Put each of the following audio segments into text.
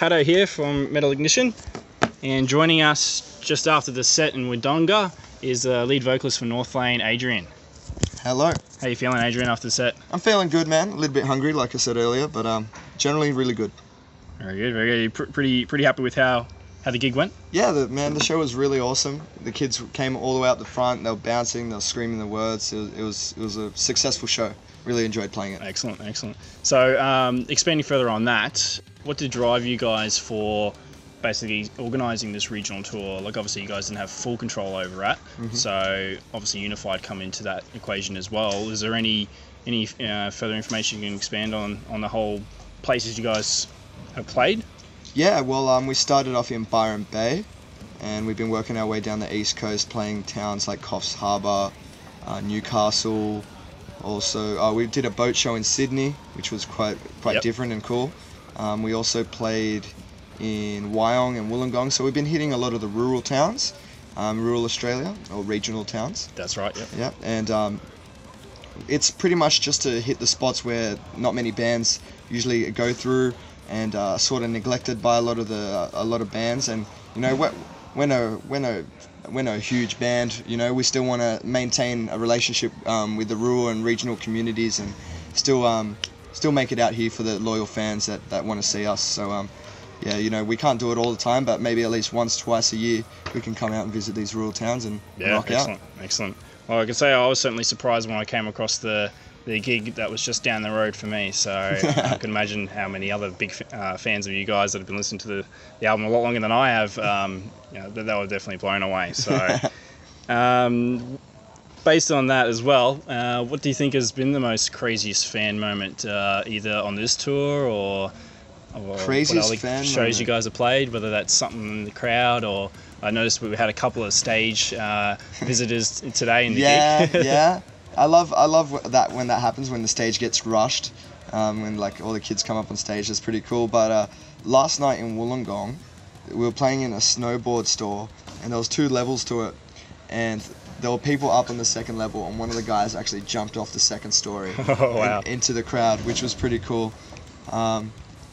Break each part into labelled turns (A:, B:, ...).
A: Pato here from Metal Ignition, and joining us just after the set in Wodonga is the lead vocalist for Northlane, Adrian.
B: Hello.
A: How you feeling, Adrian, after the set?
B: I'm feeling good, man. A little bit hungry, like I said earlier, but generally really good.
A: Very good, very good. Pretty happy with how the gig went?
B: Yeah, the show was really awesome. The kids came all the way up the front. They were bouncing, they were screaming the words. It was a successful show. Really enjoyed playing it.
A: Excellent, excellent. So, expanding further on that, what did drive you guys for basically organising this regional tour? Like, obviously you guys didn't have full control over it, so obviously Unified come into that equation as well. Is there any further information you can expand on the whole places you guys have played? Yeah,
B: well, we started off in Byron Bay, and we've been working our way down the east coast, playing towns like Coffs Harbour, Newcastle. Also, we did a boat show in Sydney, which was quite different and cool. We also played in Wyong and Wollongong, so we've been hitting a lot of the rural towns, rural Australia, or regional towns.
A: That's right, yeah.
B: Yeah, and it's pretty much just to hit the spots where not many bands usually go through, and sort of neglected by a lot of bands. And you know, when a huge band, you know, we still want to maintain a relationship with the rural and regional communities, and still make it out here for the loyal fans that want to see us. So yeah, you know, we can't do it all the time, but maybe at least once, twice a year we can come out and visit these rural towns and rock out.
A: Excellent. Well, I can say I was certainly surprised when I came across the gig that was just down the road for me, so I can imagine how many other big fans of you guys that have been listening to the album a lot longer than I have, you know, they were definitely blown away. So based on that as well, what do you think has been the most craziest fan moment, either on this tour or
B: craziest
A: what
B: fan
A: other shows
B: moment you
A: guys have played, whether that's something in the crowd, or I noticed we had a couple of stage visitors today in the gig.
B: Yeah. I love that when that happens, when the stage gets rushed, when like all the kids come up on stage. That's pretty cool. But last night in Wollongong, we were playing in a snowboard store, and there was 2 levels to it, and there were people up on the 2nd level, and one of the guys actually jumped off the 2nd story into the crowd, which was pretty cool.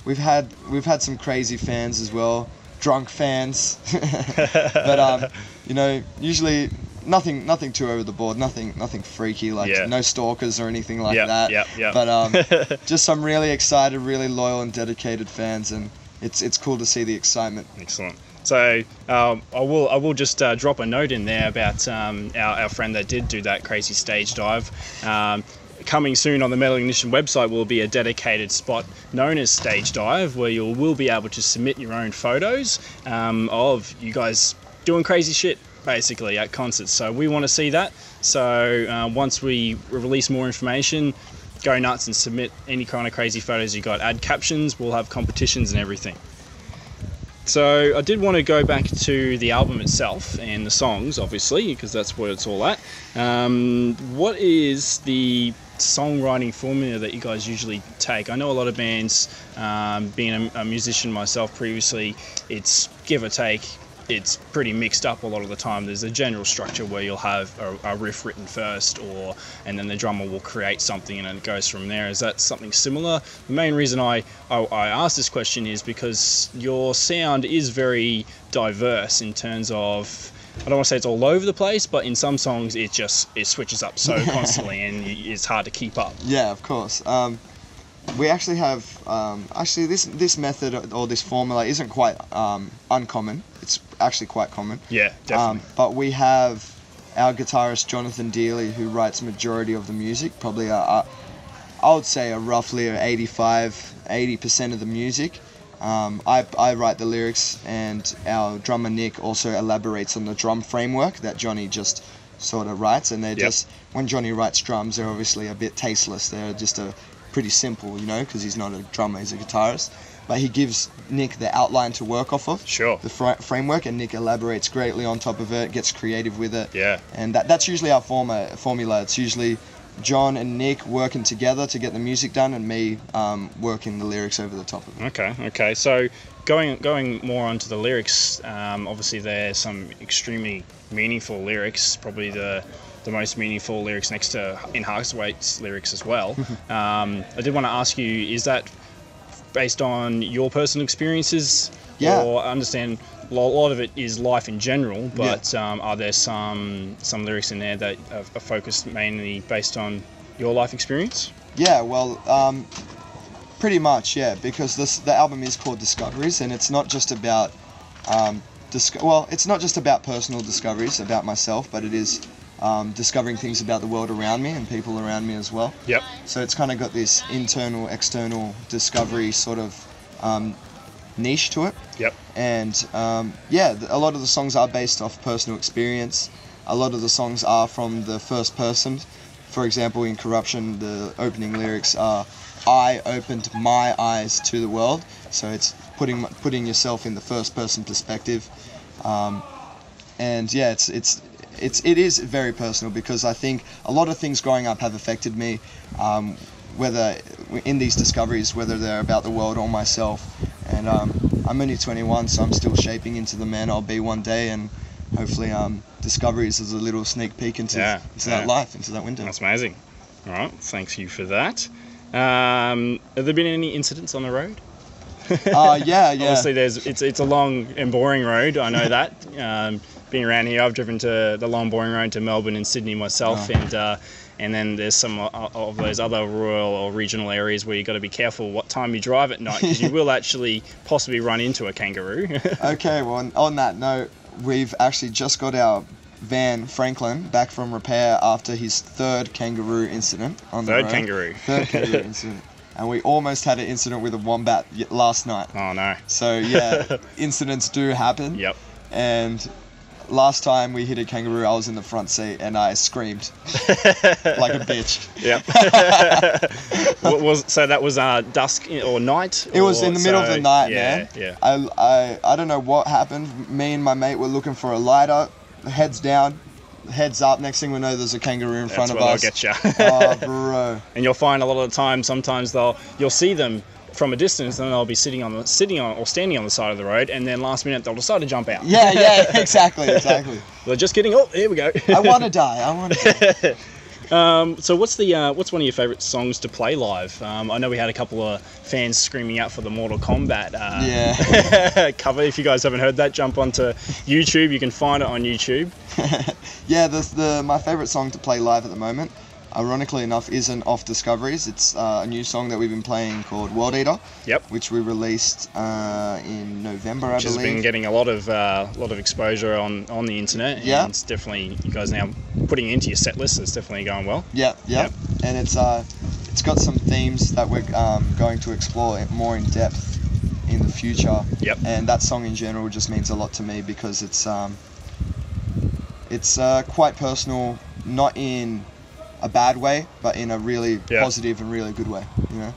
B: We've had some crazy fans as well, drunk fans, but you know, usually nothing too over the board, nothing freaky, like no stalkers or anything like that. But just some really excited, really loyal and dedicated fans, and it's cool to see the excitement.
A: Excellent. So I will just drop a note in there about our friend that did do that crazy stage dive. Coming soon on the Metal Ignition website will be a dedicated spot known as Stage Dive, where you will be able to submit your own photos of you guys doing crazy shit, basically, at concerts. So we want to see that. So once we release more information, go nuts and submit any kind of crazy photos you got. Add captions, we'll have competitions and everything. So I did want to go back to the album itself and the songs, obviously, because that's what it's all at. What is the songwriting formula that you guys usually take? I know a lot of bands, being a musician myself previously, it's give or take. It's pretty mixed up a lot of the time. There's a general structure where you'll have a riff written first, and then the drummer will create something and it goes from there. Is that something similar? The main reason I asked this question is because your sound is very diverse in terms of, I don't want to say it's all over the place, but in some songs it switches up so constantly and it's hard to keep up.
B: Yeah, of course. We actually have this method or this formula isn't quite uncommon. It's actually quite common.
A: Yeah, definitely.
B: But we have our guitarist Jonathan Dealey, who writes majority of the music. Probably I would say roughly 80% of the music. I write the lyrics, and our drummer Nick also elaborates on the drum framework that Johnny just sort of writes. And they're just, when Johnny writes drums, they're obviously a bit tasteless. They're just pretty simple, you know, because he's not a drummer, he's a guitarist. But he gives Nick the outline to work off of, the framework, and Nick elaborates greatly on top of it, gets creative with it.
A: Yeah.
B: And that's usually our formula. It's usually John and Nick working together to get the music done, and me working the lyrics over the top of it.
A: Okay. So going more onto the lyrics, obviously there's some extremely meaningful lyrics, probably the most meaningful lyrics next to In Heart's Wait's lyrics as well. I did want to ask you, is that based on your personal experiences?
B: Yeah.
A: Or I understand a lot of it is life in general, but are there some lyrics in there that are focused mainly based on your life experience?
B: Yeah, well, pretty much, yeah, because the album is called Discoveries, and it's not just about it's not just about personal discoveries about myself, but it is discovering things about the world around me and people around me as well.
A: Yep.
B: So it's kind of got this internal, external discovery sort of niche to it.
A: Yep.
B: And a lot of the songs are based off personal experience. A lot of the songs are from the first person. For example, in Corruption, the opening lyrics are, "I opened my eyes to the world." So it's putting yourself in the first person perspective. And yeah, it is very personal, because I think a lot of things growing up have affected me, whether in these discoveries, whether they're about the world or myself. And I'm only 21, so I'm still shaping into the man I'll be one day, and hopefully Discoveries is a little sneak peek into that life, into that window.
A: That's amazing. All right, thanks you for that. Have there been any incidents on the road?
B: Yeah.
A: Obviously, it's a long and boring road. I know that. Being around here, I've driven to the long boring road to Melbourne and Sydney myself, and then there's some of those other rural or regional areas where you've got to be careful what time you drive at night, because you will actually possibly run into a kangaroo.
B: Okay, well, on that note, we've actually just got our van, Franklin, back from repair after his third kangaroo incident on the road. Third kangaroo incident. And we almost had an incident with a wombat last night.
A: Oh, no.
B: So, yeah, incidents do happen.
A: Yep.
B: And last time we hit a kangaroo, I was in the front seat and I screamed like a bitch.
A: Yep. So that was dusk or night?
B: It was in the middle of the night, man.
A: Yeah.
B: I don't know what happened. Me and my mate were looking for a lighter, heads down, heads up. Next thing we know, there's a kangaroo in front of us.
A: That's what I'll get you.
B: Oh, bro.
A: And you'll find a lot of the time, sometimes you'll see them from a distance, and they'll be standing on the side of the road, and then last minute they'll decide to jump out.
B: Yeah, exactly.
A: They're just kidding. Oh, here we go.
B: I want to die.
A: So what's one of your favourite songs to play live? I know we had a couple of fans screaming out for the Mortal Kombat cover. If you guys haven't heard that, jump onto YouTube. You can find it on YouTube.
B: Yeah, my favourite song to play live at the moment, ironically enough, isn't off Discoveries. It's a new song that we've been playing called World Eater. Yep. Which we released in November, I believe. Which has been
A: getting a lot of exposure on the internet.
B: Yeah.
A: And it's definitely, you guys now putting it into your set list. It's definitely going well.
B: Yep. And it's got some themes that we're going to explore more in depth in the future. Yep. And that song in general just means a lot to me, because it's quite personal, not in a bad way, but in a really positive and really good way, you know.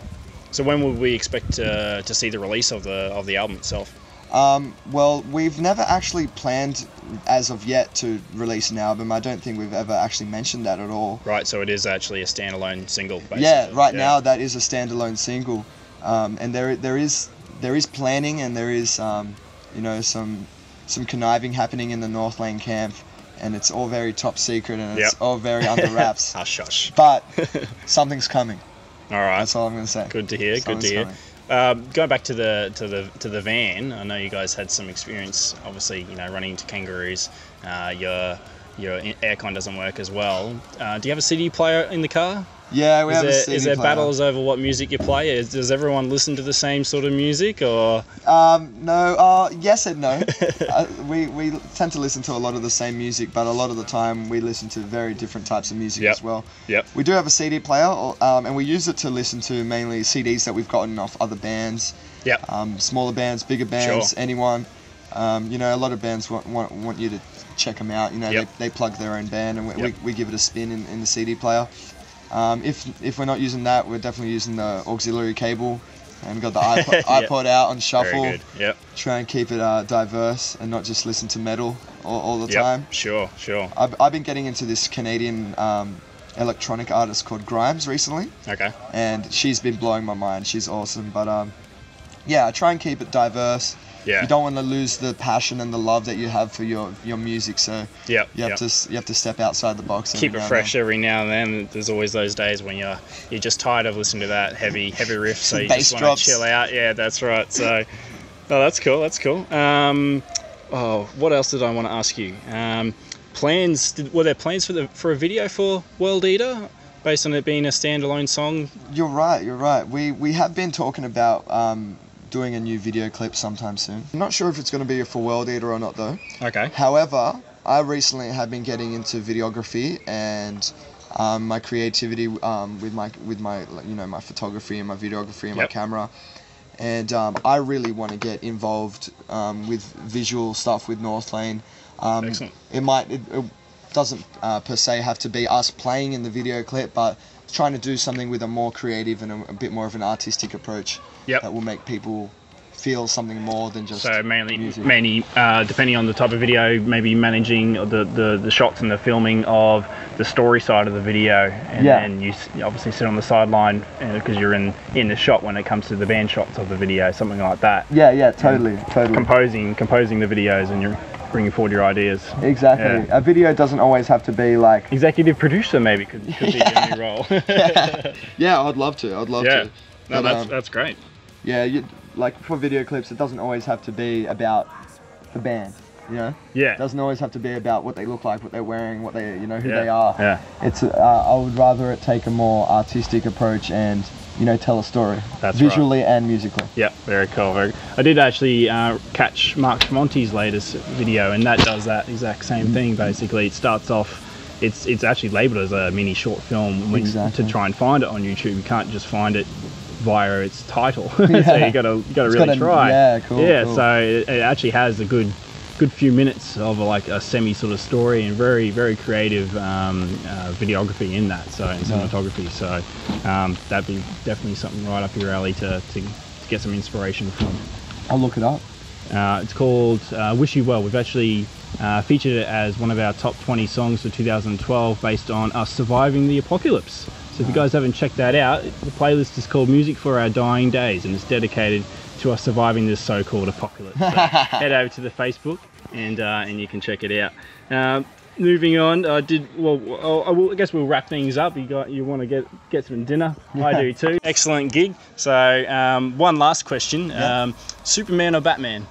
A: So when will we expect to see the release of the album itself?
B: Well, we've never actually planned as of yet to release an album. I don't think we've ever actually mentioned that at all.
A: Right, so it is actually a standalone single, basically.
B: Yeah, now that is a standalone single, and there is planning, and there is some conniving happening in the Northlane camp. And it's all very top secret, and it's all very under wraps.
A: Hush.
B: But something's coming.
A: All right.
B: That's all I'm going to say.
A: Good to hear. Going back to the van, I know you guys had some experience, obviously, running into kangaroos. Your aircon doesn't work as well. Do you have a CD player in the car?
B: Yeah, we have a CD player.
A: Is there battles over what music you play? Does everyone listen to the same sort of music, or?
B: No. Yes and no. We tend to listen to a lot of the same music, but a lot of the time we listen to very different types of music as well. Yep. We do have a CD player, and we use it to listen to mainly CDs that we've gotten off other bands. Yep. Smaller bands, bigger bands, anyone. A lot of bands want you to check them out. They plug their own band, and we give it a spin in the CD player. If we're not using that, we're definitely using the auxiliary cable, and got the iPod out on shuffle.
A: Very good. Yep.
B: Try and keep it diverse and not just listen to metal all the time.
A: Sure.
B: I've been getting into this Canadian electronic artist called Grimes recently.
A: Okay.
B: And she's been blowing my mind. She's awesome. But Yeah, I try and keep it diverse.
A: Yeah.
B: You don't want to lose the passion and the love that you have for your music, so
A: Yep.
B: you have to step outside the box.
A: Keep it fresh every now and then. There's always those days when you're just tired of listening to that heavy riff, so you just want to chill out. Yeah, that's right. So, oh, that's cool. That's cool. Oh, what else did I want to ask you? Were there plans for a video for World Eater, based on it being a standalone song?
B: You're right. We have been talking about doing a new video clip sometime soon. I'm not sure if it's going to be for World Eater or not though.
A: Okay.
B: However, I recently have been getting into videography and my creativity with my my photography and my videography and my camera. And I really want to get involved with visual stuff with Northlane.
A: Excellent.
B: It doesn't per se have to be us playing in the video clip, but trying to do something with a more creative and a bit more of an artistic approach that will make people feel something more than just
A: mainly
B: music.
A: Depending on the type of video, maybe managing the shots and the filming of the story side of the video, and then you obviously sit on the sideline because you're in the shot when it comes to the band shots of the video, something like that.
B: Yeah, totally.
A: Composing the videos, and you're bringing forward your ideas.
B: Exactly. A video doesn't always have to be like
A: executive producer. Maybe could be a new role.
B: Yeah, I'd love to.
A: No,
B: But,
A: that's great.
B: Yeah, like for video clips, it doesn't always have to be about the band. You know.
A: Yeah.
B: It doesn't always have to be about what they look like, what they're wearing, what they, who they are.
A: Yeah.
B: It's I would rather it take a more artistic approach and tell a story.
A: That's
B: visually and musically.
A: Yeah, very cool. I did actually catch Mark Tremonti's latest video, and that does that exact same thing. Basically, it starts off. It's actually labelled as a mini short film. To try and find it on YouTube, you can't just find it via its title. So you got to really try.
B: Yeah, cool.
A: Yeah,
B: cool.
A: so it actually has a good few minutes of like a semi sort of story, and very creative videography in that, so and cinematography. So that'd be definitely something right up your alley to get some inspiration from.
B: I'll look it up.
A: It's called Wish You Well. We've actually featured it as one of our top 20 songs for 2012 based on us surviving the apocalypse. So if you guys haven't checked that out, the playlist is called Music for Our Dying Days, and it's dedicated to us surviving this so-called apocalypse. So head over to the Facebook and you can check it out. Moving on, I guess we'll wrap things up. You want to get some dinner? I do too. Excellent gig. So one last question: Superman or Batman?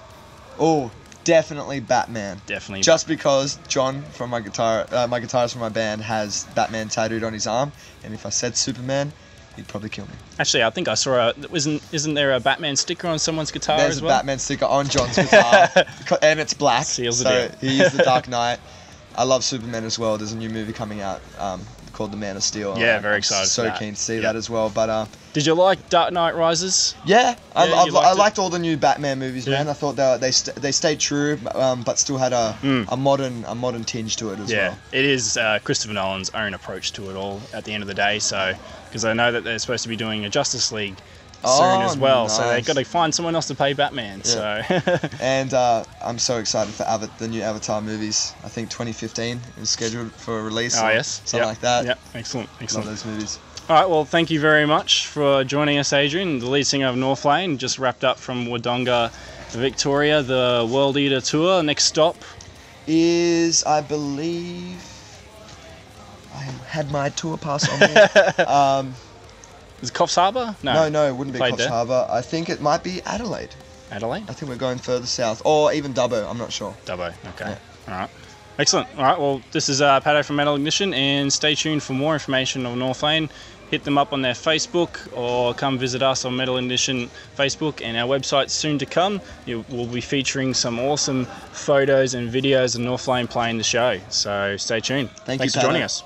B: Oh, definitely Batman.
A: Definitely.
B: Just because John from my guitarist from my band has Batman tattooed on his arm, and if I said Superman, he'd probably kill me. Actually,
A: I think I saw isn't there a Batman sticker on someone's guitar as well?
B: There's a Batman sticker on John's guitar, and it's black.
A: Seals the deal.
B: He is the Dark Knight. I love Superman as well. There's a new movie coming out called The Man of Steel.
A: Yeah, very excited.
B: So keen to see that as well. But
A: did you like Dark Knight Rises?
B: Yeah, I liked all the new Batman movies, man. I thought they stayed true, but still had a modern tinge to it as well.
A: Yeah, it is Christopher Nolan's own approach to it all at the end of the day. So, because I know that they're supposed to be doing a Justice League soon as well, nice. So they've got to find someone else to play Batman. Yeah. So,
B: and I'm so excited for the new Avatar movies. I think 2015 is scheduled for a release.
A: Oh yes,
B: something like that.
A: Yeah, excellent.
B: Love those movies.
A: All right, well, thank you very much for joining us, Adrian, the lead singer of Northlane. Just wrapped up from Wodonga, Victoria, the World Eater Tour. Next stop
B: is, I believe, I had my tour pass on me.
A: Is it Coffs Harbour?
B: No, it wouldn't be Coffs Harbour. I think it might be Adelaide.
A: Adelaide?
B: I think we're going further south, or even Dubbo. I'm not sure.
A: Dubbo, okay. Yeah. All right. Excellent. All right, well, this is Pato from Metal Ignition, and stay tuned for more information on Northlane. Hit them up on their Facebook, or come visit us on Metal Ignition Facebook, and our website's soon to come. We'll be featuring some awesome photos and videos of Northlane playing the show, so stay tuned.
B: Thanks
A: for joining us.